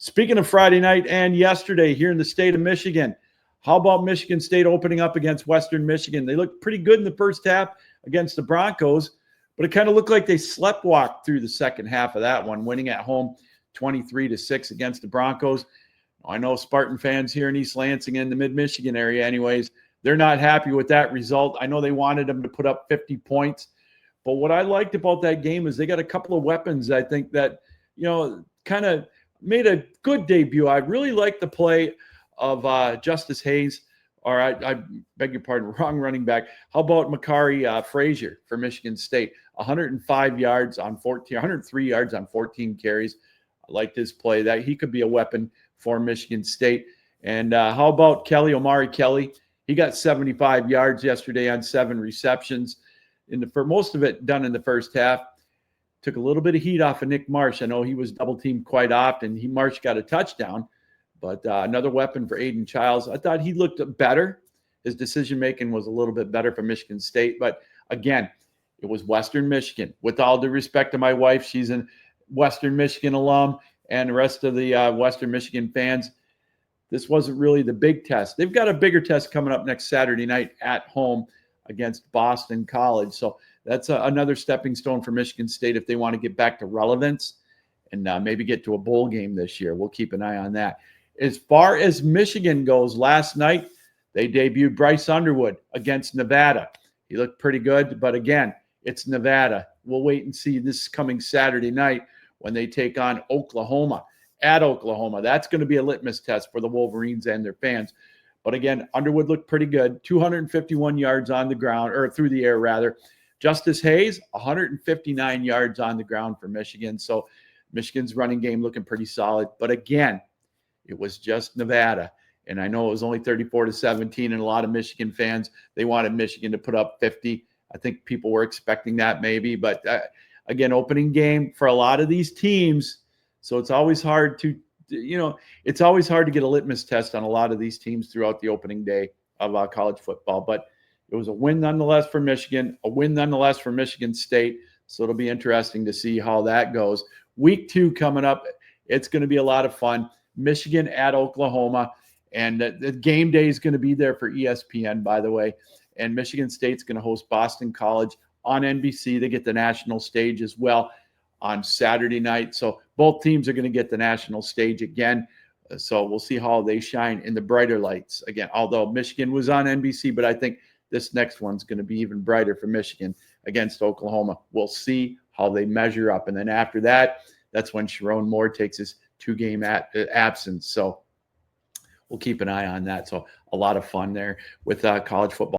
Speaking of Friday night and yesterday here in the state of Michigan, how about Michigan State opening up against Western Michigan? They looked pretty good in the first half against the Broncos, but it kind of looked like they sleptwalked through the second half of that one, winning at home 23-6 against the Broncos. I know Spartan fans here in East Lansing and the mid-Michigan area anyways, they're not happy with that result. I know they wanted them to put up 50 points, but what I liked about that game is they got a couple of weapons I think that, kind of made a good debut. I really liked the play of Justice Hayes, or I beg your pardon, wrong running back. How about Makari Frazier for Michigan State? 103 yards on 14 carries. I liked his play. That he could be a weapon for Michigan State. And how about Omari Kelly? He got 75 yards yesterday on 7 receptions. For most of it done in the first half. Took a little bit of heat off of Nick Marsh. I know he was double teamed quite often. Marsh got a touchdown, but another weapon for Aiden Childs. I thought he looked better. His decision-making was a little bit better for Michigan State. But again, it was Western Michigan. With all due respect to my wife, she's a Western Michigan alum, and the rest of the Western Michigan fans, this wasn't really the big test. They've got a bigger test coming up next Saturday night at home against Boston College. So that's another stepping stone for Michigan State if they want to get back to relevance and maybe get to a bowl game this year. We'll keep an eye on that. As far as Michigan goes, last night they debuted Bryce Underwood against Nevada. He looked pretty good, but again, it's Nevada. We'll wait and see this coming Saturday night when they take on Oklahoma at Oklahoma. That's going to be a litmus test for the Wolverines and their fans. But again, Underwood looked pretty good. 251 yards on the ground, or through the air rather. Justice Hayes, 159 yards on the ground for Michigan. So Michigan's running game looking pretty solid. But again, it was just Nevada. And I know it was only 34-17, and a lot of Michigan fans, they wanted Michigan to put up 50. I think people were expecting that maybe. But again, opening game for a lot of these teams. So it's always hard to it's always hard to get a litmus test on a lot of these teams throughout the opening day of college football. But it was a win nonetheless for Michigan, a win nonetheless for Michigan State. So it'll be interesting to see how that goes. Week 2 coming up. It's going to be a lot of fun. Michigan at Oklahoma. And the game day is going to be there for ESPN, by the way. And Michigan State's going to host Boston College on NBC. They get the national stage as well on Saturday night. So both teams are going to get the national stage again. So we'll see how they shine in the brighter lights again, although Michigan was on NBC, but I think this next one's going to be even brighter for Michigan against Oklahoma. We'll see how they measure up. And then after that, that's when Sharon Moore takes his 2-game absence. So we'll keep an eye on that. So a lot of fun there with college football.